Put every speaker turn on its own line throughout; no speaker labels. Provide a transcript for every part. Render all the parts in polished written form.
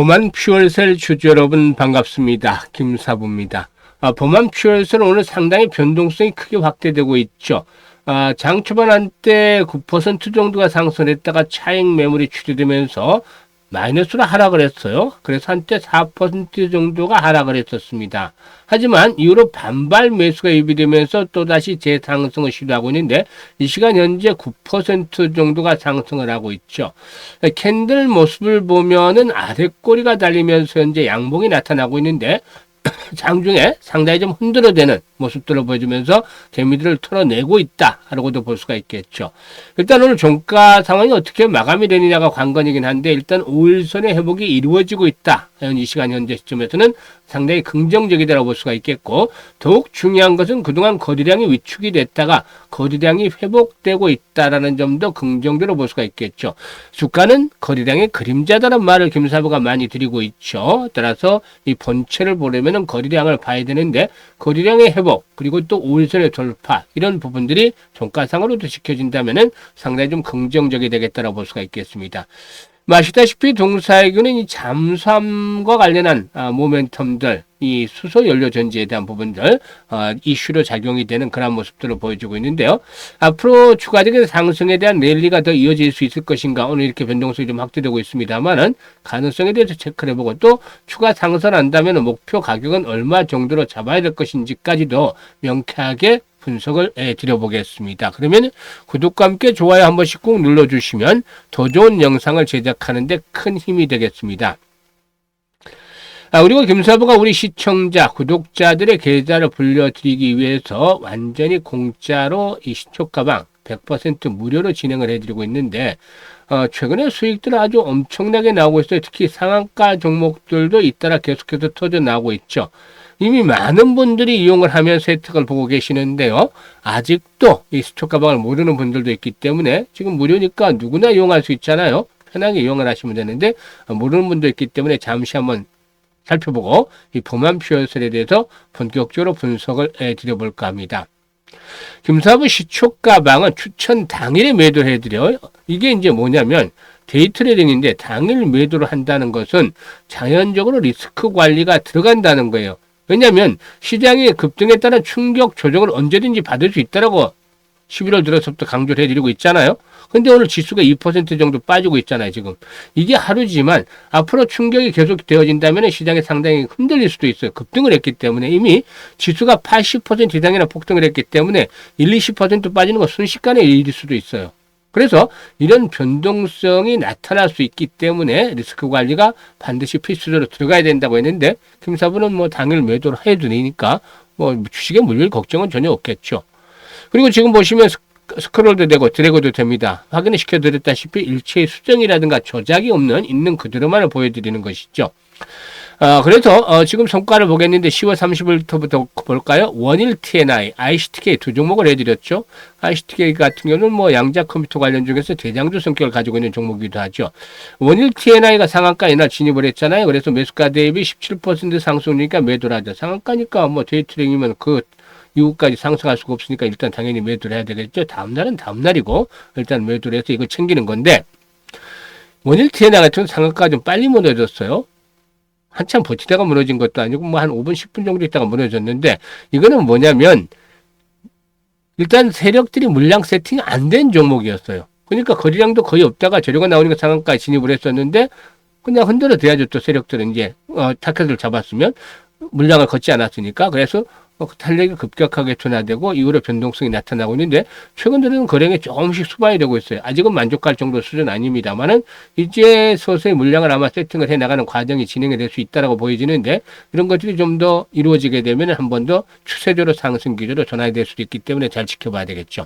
범한 퓨얼셀 주주 여러분 반갑습니다. 김사부입니다. 범한 퓨얼셀은 오늘 상당히 변동성이 크게 확대되고 있죠. 장 초반 한때 9% 정도가 상승했다가 차익 매물이 출시되면서 마이너스로 하락을 했어요. 그래서 한때 4% 정도가 하락을 했었습니다. 하지만 이후로 반발 매수가 유입되면서 또다시 재상승을 시도하고 있는데 이 시간 현재 9% 정도가 상승을 하고 있죠. 캔들 모습을 보면은 아랫꼬리가 달리면서 현재 양봉이 나타나고 있는데 장중에 상당히 좀 흔들어대는 모습들을 보여주면서 재미들을 털어내고 있다라고도 볼 수가 있겠죠. 일단 오늘 종가 상황이 어떻게 마감이 되느냐가 관건이긴 한데 일단 5일선의 회복이 이루어지고 있다. 이 시간 현재 시점에서는 상당히 긍정적이다라고 볼 수가 있겠고, 더욱 중요한 것은 그동안 거래량이 위축이 됐다가 거래량이 회복되고 있다라는 점도 긍정적으로 볼 수가 있겠죠. 주가는 거래량의 그림자다라는 말을 김사부가 많이 드리고 있죠. 따라서 이 본체를 보려면 거래량을 봐야 되는데 거래량의 회복 그리고 또 5일선의 돌파 이런 부분들이 종가상으로도 지켜진다면 상당히 좀 긍정적이 되겠다라고 볼 수가 있겠습니다. 아시다시피 동사이교는 이 잠수함과 관련한 모멘텀들, 이 수소 연료 전지에 대한 부분들 이슈로 작용이 되는 그런 모습들을 보여주고 있는데요. 앞으로 추가적인 상승에 대한 랠리가 더 이어질 수 있을 것인가, 오늘 이렇게 변동성이 좀 확대되고 있습니다만은 가능성에 대해서 체크를 해보고 또 추가 상승한다면 목표 가격은 얼마 정도로 잡아야 될 것인지까지도 명쾌하게 분석을 드려보겠습니다. 그러면 구독과 함께 좋아요 한 번씩 꼭 눌러주시면 더 좋은 영상을 제작하는 데 큰 힘이 되겠습니다. 그리고 김사부가 우리 시청자, 구독자들의 계좌를 불려드리기 위해서 완전히 공짜로 이 시초가방 100% 무료로 진행을 해드리고 있는데 최근에 수익들 아주 엄청나게 나오고 있어요. 특히 상한가 종목들도 잇따라 계속해서 터져 나오고 있죠. 이미 많은 분들이 이용을 하면서 혜택을 보고 계시는데요. 아직도 이 시초 가방을 모르는 분들도 있기 때문에 지금 무료니까 누구나 이용할 수 있잖아요. 편하게 이용을 하시면 되는데 모르는 분도 있기 때문에 잠시 한번 살펴보고 이 범한 퓨얼셀에 대해서 본격적으로 분석을 드려볼까 합니다. 김사부 시초 가방은 추천 당일에 매도를 해드려요. 이게 이제 뭐냐면 데이 트레이딩인데 당일 매도를 한다는 것은 자연적으로 리스크 관리가 들어간다는 거예요. 왜냐하면 시장의 급등에 따른 충격 조정을 언제든지 받을 수 있다라고 11월 들어서부터 강조를 해드리고 있잖아요. 근데 오늘 지수가 2% 정도 빠지고 있잖아요, 지금. 이게 하루지만 앞으로 충격이 계속 되어진다면 시장이 상당히 흔들릴 수도 있어요. 급등을 했기 때문에 이미 지수가 80% 이상이나 폭등을 했기 때문에 20% 빠지는 건 순식간에 일일 수도 있어요. 그래서 이런 변동성이 나타날 수 있기 때문에 리스크 관리가 반드시 필수적으로 들어가야 된다고 했는데 김사부는 뭐 당일 매도를 해도 되니까 뭐 주식에 물릴 걱정은 전혀 없겠죠. 그리고 지금 보시면 스크롤도 되고 드래그도 됩니다. 확인을 시켜드렸다시피 일체의 수정이라든가 조작이 없는 있는 그대로만을 보여드리는 것이죠. 그래서 지금 성과를 보겠는데 10월 30일부터 볼까요? 원일 TNI, ICTK 두 종목을 해드렸죠. ICTK 같은 경우는 뭐 양자 컴퓨터 관련 중에서 대장주 성격을 가지고 있는 종목이기도 하죠. 원일 TNI가 상한가 이날 진입을 했잖아요. 그래서 매수가 대비 17% 상승이니까 매도를 하죠. 상한가니까 뭐 데이트링이면 그 이후까지 상승할 수가 없으니까 일단 당연히 매도를 해야 되겠죠. 다음날은 다음날이고 일단 매도를 해서 이걸 챙기는 건데 원일 TNI 같은 경우는 상한가가 좀 빨리 무너졌어요. 한참 버티다가 무너진 것도 아니고 뭐 한 5분 10분 정도 있다가 무너졌는데 이거는 뭐냐면 일단 세력들이 물량 세팅이 안 된 종목이었어요. 그러니까 거래량도 거의 없다가 재료가 나오니까 상한가에 진입을 했었는데 그냥 흔들어 대야죠. 또 세력들은 이제 타켓을 잡았으면 물량을 걷지 않았으니까. 그래서 탄력이 급격하게 둔화되고 이후로 변동성이 나타나고 있는데 최근 들어는 거래량이 조금씩 수반이 되고 있어요. 아직은 만족할 정도 수준 아닙니다만은 이제 서서히 물량을 아마 세팅을 해 나가는 과정이 진행이 될 수 있다라고 보여지는데 이런 것들이 좀 더 이루어지게 되면 한 번 더 추세적으로 상승 기조로 전환이 될 수도 있기 때문에 잘 지켜봐야 되겠죠.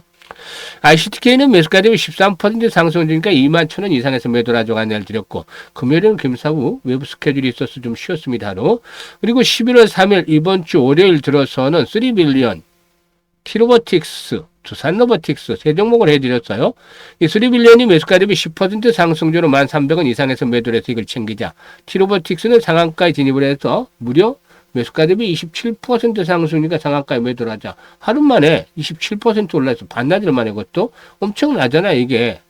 ICTK는 매수가 대비 13% 상승 중이니까 21,000원 이상에서 매도를 하자고 안내를 드렸고 금요일은 김사부 외부 스케줄이 있어서 좀 쉬었습니다. 하루. 그리고 11월 3일 이번 주 월요일 들어서는 3빌리언, 티로버틱스, 두산로버틱스 세 종목을 해드렸어요. 이 3빌리언이 매수가 대비 10% 상승주로 1,300원 이상에서 매도를 해서 이걸 챙기자. 티로버틱스는 상한가에 진입을 해서 무려 매수가 대비 27% 상승이니까 상한가에 매도를 하자. 하루 만에 27% 올라서 반나절 만에 그것도 엄청나잖아, 이게.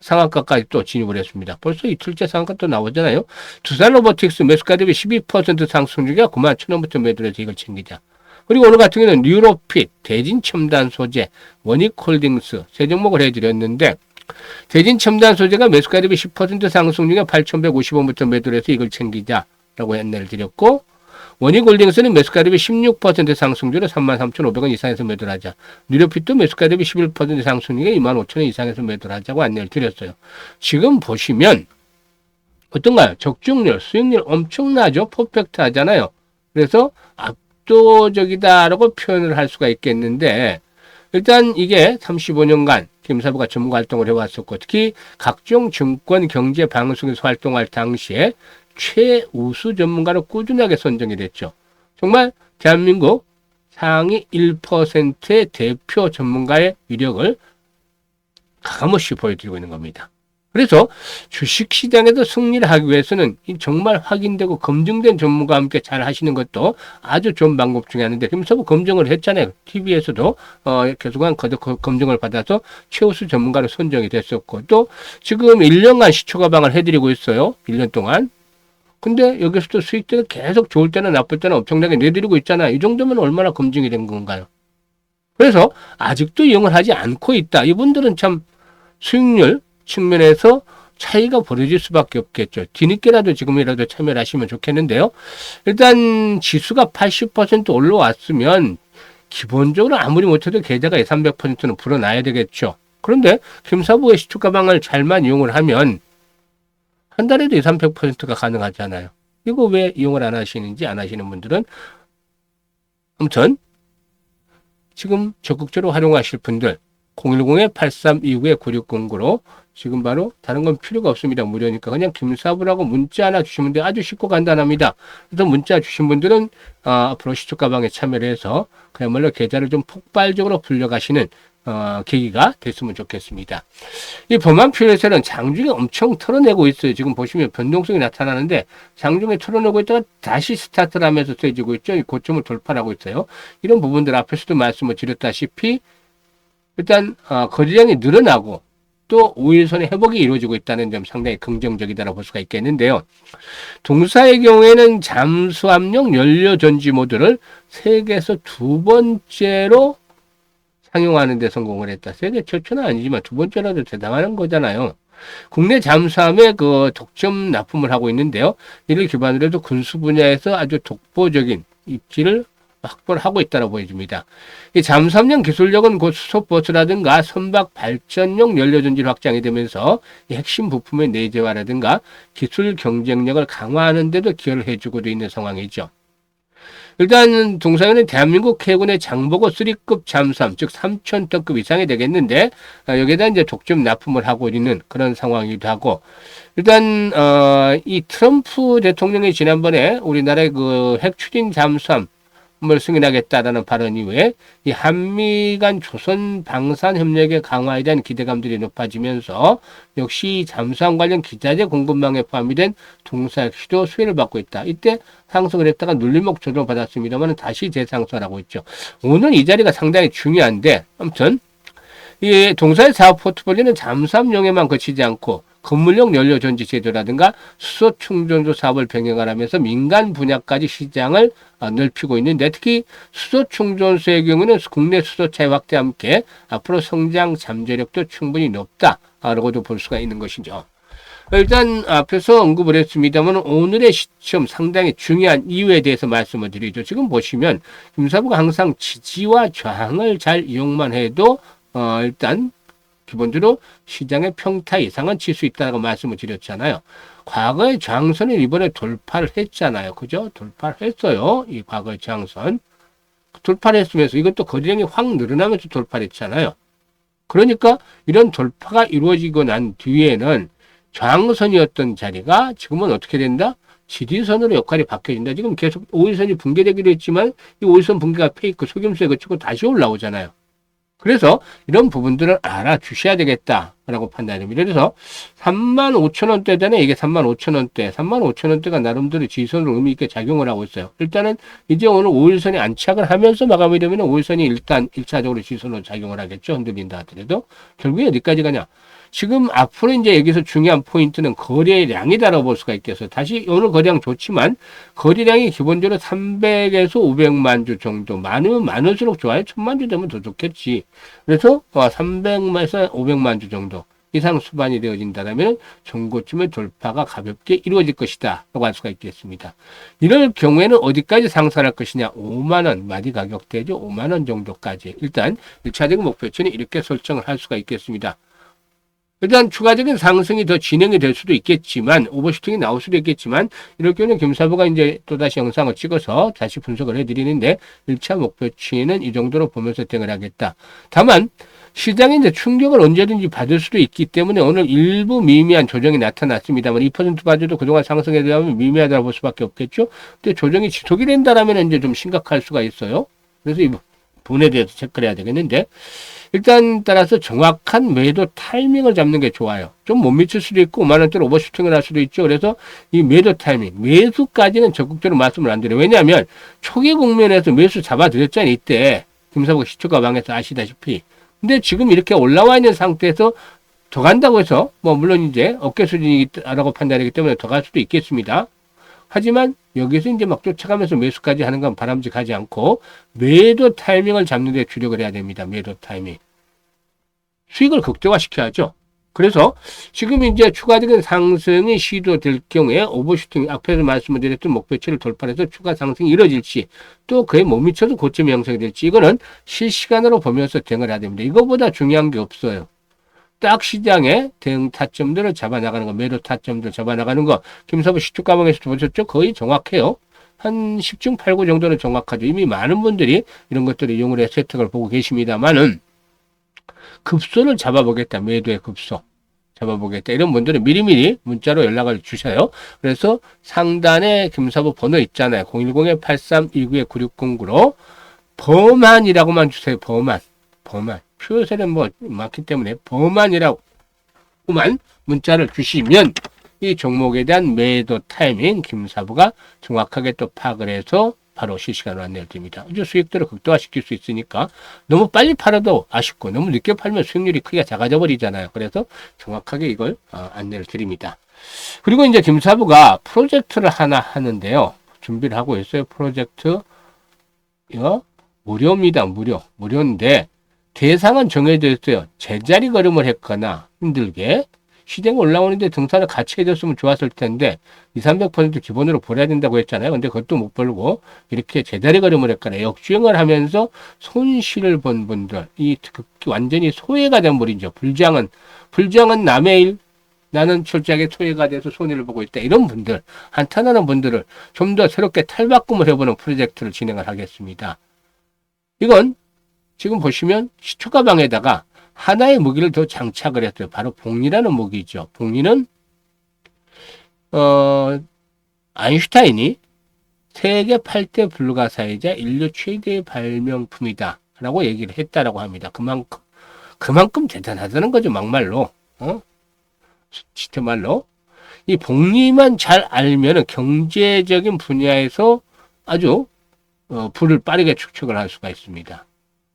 상한가까지 또 진입을 했습니다. 벌써 이틀째 상한가 또 나오잖아요. 두산 로보틱스 매수가 대비 12% 상승 중이야 91,000원부터 매도를 해서 이걸 챙기자. 그리고 오늘 같은 경우는 뉴로핏, 대진첨단소재, 원익홀딩스 세 종목을 해드렸는데 대진첨단소재가 매수가 대비 10% 상승 중에 8,150원부터 매도를 해서 이걸 챙기자라고 안내를 드렸고 원익홀딩스는 매수가 대비 16% 상승 중에 33,500원 이상에서 매도를 하자. 뉴로핏도 매수가 대비 11% 상승 중에 25,000원 이상에서 매도를 하자고 안내를 드렸어요. 지금 보시면 어떤가요? 적중률, 수익률 엄청나죠? 퍼펙트 하잖아요. 그래서 압도적이다라고 표현을 할 수가 있겠는데 일단 이게 35년간 김사부가 전문가 활동을 해왔었고 특히 각종 증권 경제 방송에서 활동할 당시에 최우수 전문가로 꾸준하게 선정이 됐죠. 정말 대한민국 상위 1%의 대표 전문가의 위력을 가감없이 보여드리고 있는 겁니다. 그래서 주식시장에서 승리를 하기 위해서는 정말 확인되고 검증된 전문가와 함께 잘 하시는 것도 아주 좋은 방법 중에 하나인데 김사부 검증을 했잖아요. TV에서도 계속한 검증을 받아서 최우수 전문가로 선정이 됐었고 또 지금 1년간 시초가방을 해드리고 있어요. 1년 동안. 근데 여기서도 수익들은 계속 좋을 때나 나쁠 때는 엄청나게 내드리고 있잖아요. 이 정도면 얼마나 검증이 된 건가요? 그래서 아직도 이용을 하지 않고 있다. 이분들은 참 수익률 측면에서 차이가 벌어질 수밖에 없겠죠. 뒤늦게라도 지금이라도 참여를 하시면 좋겠는데요. 일단 지수가 80% 올라왔으면 기본적으로 아무리 못해도 계좌가 300%는 불어나야 되겠죠. 그런데 김사부의 시초가방을 잘만 이용을 하면 한 달에도 300%가 가능하잖아요. 이거 왜 이용을 안 하시는지 안 하시는 분들은 아무튼 지금 적극적으로 활용하실 분들 010-8329-9609로 지금 바로 다른 건 필요가 없습니다. 무료니까 그냥 김사부라고 문자 하나 주시면 돼요. 아주 쉽고 간단합니다. 그래서 문자 주신 분들은 앞으로 시초가방에 참여를 해서 그야말로 계좌를 좀 폭발적으로 불려가시는 계기가 됐으면 좋겠습니다. 이 범한표에서는 장중에 엄청 털어내고 있어요. 지금 보시면 변동성이 나타나는데 장중에 털어내고 있다가 다시 스타트를 하면서 세지고 있죠. 이 고점을 돌파하고 있어요. 이런 부분들 앞에서도 말씀을 드렸다시피 일단 거래량이 늘어나고 또 5일선의 회복이 이루어지고 있다는 점 상당히 긍정적이다라고 볼 수가 있겠는데요. 동사의 경우에는 잠수함용 연료 전지 모듈을 세계에서 두 번째로 상용하는 데 성공을 했다. 세계 최초는 아니지만 두 번째라도 대단한 거잖아요. 국내 잠수함에 그 독점 납품을 하고 있는데요. 이를 기반으로 해서 군수 분야에서 아주 독보적인 입지를 확보를 하고 있다고 보여집니다. 이 잠수함용 기술력은 곧 수소버스라든가 선박 발전용 연료전지로 확장이 되면서 이 핵심 부품의 내재화라든가 기술 경쟁력을 강화하는 데도 기여를 해주고도 있는 상황이죠. 일단 동사에는 대한민국 해군의 장보고 3급 잠수함, 즉 3,000톤급 이상이 되겠는데 여기에다 이제 독점 납품을 하고 있는 그런 상황이기도 하고 일단 이 트럼프 대통령이 지난번에 우리나라의 그 핵 추진 잠수함 을 승인하겠다라는 발언 이후에 이 한미 간 조선 방산 협력의 강화에 대한 기대감들이 높아지면서 역시 잠수함 관련 기자재 공급망에 포함이 된 동사 역시도 수혜를 받고 있다. 이때 상승을 했다가 눌림목 조정을 받았습니다만 다시 재상승하고 있죠. 오늘 이 자리가 상당히 중요한데 아무튼 이 동사의 사업 포트폴리오는 잠수함용에만 그치지 않고 건물용 연료 전지 제조라든가 수소 충전소 사업을 병행하면서 민간 분야까지 시장을 넓히고 있는데 특히 수소 충전소의 경우는 국내 수소차의 확대와 함께 앞으로 성장 잠재력도 충분히 높다라고도 볼 수가 있는 것이죠. 일단 앞에서 언급을 했습니다만 오늘의 시점 상당히 중요한 이유에 대해서 말씀을 드리죠. 지금 보시면 김사부가 항상 지지와 저항을 잘 이용만 해도 일단 기본적으로 시장의 평타 이상은 칠 수 있다고 말씀을 드렸잖아요. 과거의 저항선을 이번에 돌파를 했잖아요. 그죠? 돌파를 했어요. 이 과거의 저항선. 돌파를 했으면서 이것도 거래량이 확 늘어나면서 돌파를 했잖아요. 그러니까 이런 돌파가 이루어지고 난 뒤에는 저항선이었던 자리가 지금은 어떻게 된다? 지지선으로 역할이 바뀌어진다. 지금 계속 5일선이 붕괴되기도 했지만 이 5일선 붕괴가 페이크 속임수에 그치고 다시 올라오잖아요. 그래서 이런 부분들을 알아주셔야 되겠다라고 판단합니다. 그래서 35,000원대잖아요. 이게 35,000원대. 35,000원대가 나름대로 지지선으로 의미 있게 작용을 하고 있어요. 일단은 이제 오늘 5일선이 안착을 하면서 마감이 되면 5일선이 일단 1차적으로 지지선으로 작용을 하겠죠. 흔들린다 하더라도. 결국에 어디까지 가냐. 지금 앞으로 이제 여기서 중요한 포인트는 거래량이다라고 볼 수가 있겠어요. 다시 오늘 거래량 좋지만 거래량이 기본적으로 300에서 500만 주 정도, 많으면 많을수록 좋아요. 1000만 주 되면 더 좋겠지. 그래서 300만에서 500만 주 정도 이상 수반이 되어진다면 전고점의 돌파가 가볍게 이루어질 것이다 라고 할 수가 있겠습니다. 이럴 경우에는 어디까지 상승할 것이냐, 5만원 마디 가격대죠. 5만원 정도까지 일단 1차적인 목표치는 이렇게 설정을 할 수가 있겠습니다. 일단 추가적인 상승이 더 진행이 될 수도 있겠지만, 오버슈팅이 나올 수도 있겠지만, 이럴 경우는 김사부가 이제 또다시 영상을 찍어서 다시 분석을 해드리는데, 1차 목표치는 이 정도로 보면서 대응을 하겠다. 다만 시장이 이제 충격을 언제든지 받을 수도 있기 때문에 오늘 일부 미미한 조정이 나타났습니다만 2% 빠져도 그동안 상승에 대하면 미미하다고 볼 수밖에 없겠죠. 근데 조정이 지속이 된다라면 이제 좀 심각할 수가 있어요. 그래서 이 부분에 대해서 체크를 해야 되겠는데, 일단 따라서 정확한 매도 타이밍을 잡는 게 좋아요. 좀 못 미칠 수도 있고 5만원대로 오버슈팅을 할 수도 있죠. 그래서 이 매도 타이밍, 매수까지는 적극적으로 말씀을 안 드려요. 왜냐하면 초기 국면에서 매수 잡아드렸잖아요. 이때 김사부가 시초가 방에서 아시다시피. 근데 지금 이렇게 올라와 있는 상태에서 더 간다고 해서 물론 이제 어깨 수준이라고 판단하기 때문에 더 갈 수도 있겠습니다. 하지만 여기서 이제 막 쫓아가면서 매수까지 하는 건 바람직하지 않고 매도 타이밍을 잡는 데 주력을 해야 됩니다. 매도 타이밍. 수익을 극대화시켜야죠. 그래서 지금 이제 추가적인 상승이 시도될 경우에 오버슈팅, 앞에서 말씀을 드렸던 목표치를 돌파해서 추가 상승이 이루어질지, 또 그에 못 미쳐도 고점이 형성이 될지, 이거는 실시간으로 보면서 대응을 해야 됩니다. 이거보다 중요한 게 없어요. 딱 시장의 대응 타점들을 잡아나가는 거, 매도 타점들 잡아나가는 거, 김사부 시초가방에서도 보셨죠? 거의 정확해요. 한 10중 8구 정도는 정확하죠. 이미 많은 분들이 이런 것들을 이용을 해서 혜택을 보고 계십니다만은, 급소를 잡아보겠다. 매도의 급소 잡아보겠다. 이런 분들은 미리미리 문자로 연락을 주셔요. 그래서 상단에 김사부 번호 있잖아요. 010-8329-9609로 범한이라고만 주세요. 범한. 표세는 많기 때문에 범한이라고만 문자를 주시면 이 종목에 대한 매도 타이밍 김사부가 정확하게 또 파악을 해서 바로 실시간으로 안내를 드립니다. 이제 수익들을 극대화시킬 수 있으니까 너무 빨리 팔아도 아쉽고 너무 늦게 팔면 수익률이 크게 작아져 버리잖아요. 그래서 정확하게 이걸 안내를 드립니다. 그리고 이제 김사부가 프로젝트를 하나 하는데요. 준비를 하고 있어요. 프로젝트 이거 무료입니다. 무료인데 대상은 정해져 있어요. 제자리 걸음을 했거나 힘들게 시장이 올라오는데 등산을 같이 해줬으면 좋았을 텐데 200~300% 기본으로 벌어야 된다고 했잖아요. 근데 그것도 못 벌고 이렇게 제자리 걸음을 했거나 역주행을 하면서 손실을 본 분들, 이 완전히 소외가 된 분이죠. 불장은 남의 일, 나는 철저하게 소외가 돼서 손해를 보고 있다. 이런 분들, 한탄하는 분들을 좀 더 새롭게 탈바꿈을 해보는 프로젝트를 진행을 하겠습니다. 이건 지금 보시면 시초가방에다가 하나의 무기를 더 장착을 했어요. 바로 복리라는 무기죠. 복리는 아인슈타인이 세계 8대 불가사의자 인류 최대의 발명품이다 라고 얘기를 했다라고 합니다. 그만큼 대단하다는 거죠. 막말로. 시트말로. 이 복리만 잘 알면은 경제적인 분야에서 아주 부를 빠르게 축적을 할 수가 있습니다.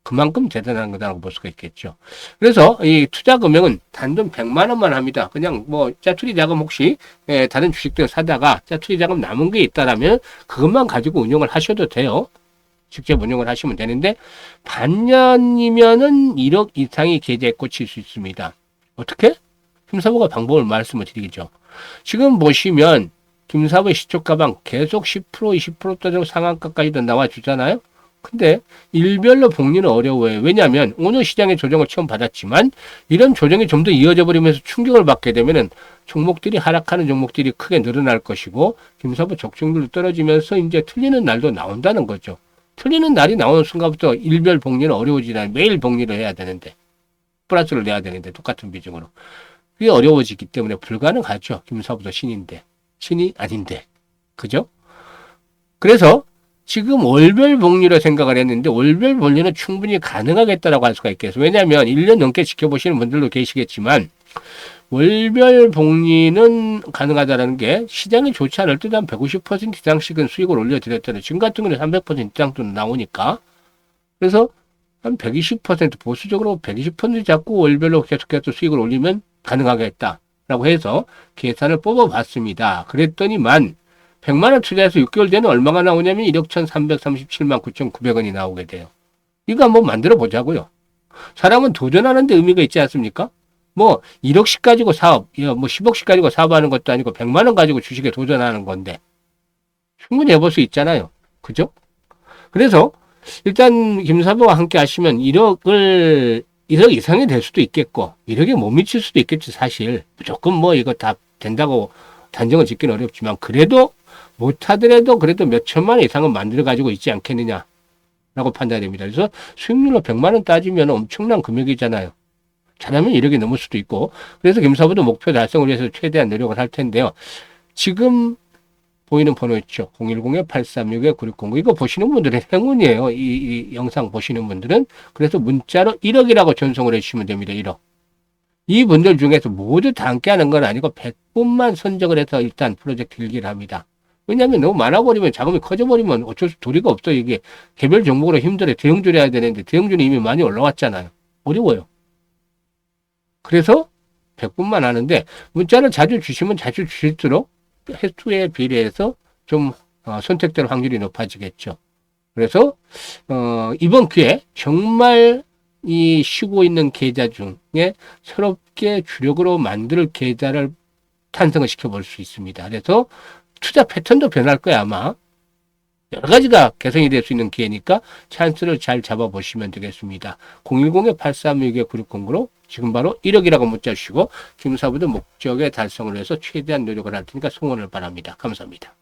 그만큼 대단한 거다라고 볼 수가 있겠죠. 그래서 이 투자 금액은 단돈 100만 원만 합니다. 그냥 짜투리 자금 혹시 다른 주식들 사다가 짜투리 자금 남은 게 있다라면 그것만 가지고 운용을 하셔도 돼요. 직접 운용을 하시면 되는데 반년이면은 1억 이상이 계좌에 꽂힐 수 있습니다. 어떻게? 김사부가 방법을 말씀을 드리겠죠. 지금 보시면 김사부의 시초가방 계속 10% 20%대로 상한가까지도 나와주잖아요. 근데 일별로 복리는 어려워요. 왜냐하면 오늘 시장의 조정을 처음 받았지만 이런 조정이 좀 더 이어져 버리면서 충격을 받게 되면은 종목들이 하락하는 종목들이 크게 늘어날 것이고 김사부 적중률도 떨어지면서 이제 틀리는 날도 나온다는 거죠. 틀리는 날이 나오는 순간부터 일별 복리는 어려워지잖아요. 매일 복리를 해야 되는데 플러스를 내야 되는데 똑같은 비중으로 그게 어려워지기 때문에 불가능하죠. 김사부도 신이 아닌데 그죠? 그래서 지금 월별 복리로 생각을 했는데 월별 복리는 충분히 가능하겠다라고 할 수가 있겠어요. 왜냐하면 1년 넘게 지켜보시는 분들도 계시겠지만 월별 복리는 가능하다는 게 시장이 좋지 않을 때도 한 150% 이상씩은 수익을 올려드렸잖아요. 지금 같은 경우는 300% 이상도 나오니까. 그래서 한 120% 보수적으로 120% 잡고 월별로 계속해서 수익을 올리면 가능하겠다라고 해서 계산을 뽑아봤습니다. 그랬더니만 100만 원 투자해서 6개월 되면 얼마가 나오냐면 1억 1,337만 9,900원이 나오게 돼요. 이거 한번 만들어 보자고요. 사람은 도전하는 데 의미가 있지 않습니까? 뭐 1억씩 가지고 사업, 뭐 10억씩 가지고 사업하는 것도 아니고 100만 원 가지고 주식에 도전하는 건데 충분히 해볼 수 있잖아요. 그죠? 그래서 일단 김사부와 함께 하시면 1억 이상이 될 수도 있겠고 1억에 못 미칠 수도 있겠지. 사실 무조건 뭐 이거 다 된다고 단정을 짓기는 어렵지만 그래도 못하더라도 그래도 몇 천만 원 이상은 만들어 가지고 있지 않겠느냐 라고 판단됩니다. 그래서 수익률로 100만 원 따지면 엄청난 금액이잖아요. 잘하면 1억이 넘을 수도 있고 그래서 김사부도 목표 달성을 위해서 최대한 노력을 할 텐데요. 지금 보이는 번호 있죠. 010-836-9609. 이거 보시는 분들은 행운이에요. 이 영상 보시는 분들은. 그래서 문자로 1억이라고 전송을 해주시면 됩니다. 1억. 이 분들 중에서 모두 다 함께 하는 건 아니고 100분만 선정을 해서 일단 프로젝트 일기를 합니다. 왜냐하면 너무 많아버리면 자금이 커져버리면 어쩔 수 도리가 없어요. 이게 개별 종목으로 힘들어요. 대형주를 해야 되는데 대형주는 이미 많이 올라왔잖아요. 어려워요. 그래서 100분만 하는데 문자를 자주 주시면 자주 주실수록 횟수에 비례해서 좀 선택될 확률이 높아지겠죠. 그래서 이번 기회에 정말 이 쉬고 있는 계좌 중에 새롭게 주력으로 만들 계좌를 탄생을 시켜볼 수 있습니다. 그래서 투자 패턴도 변할 거야 아마. 여러 가지가 개선이 될 수 있는 기회니까 찬스를 잘 잡아보시면 되겠습니다. 010-836-9609로 지금 바로 1억이라고 문자 주시고 김사부도 목적의 달성을 위해서 최대한 노력을 할 테니까 성원을 바랍니다. 감사합니다.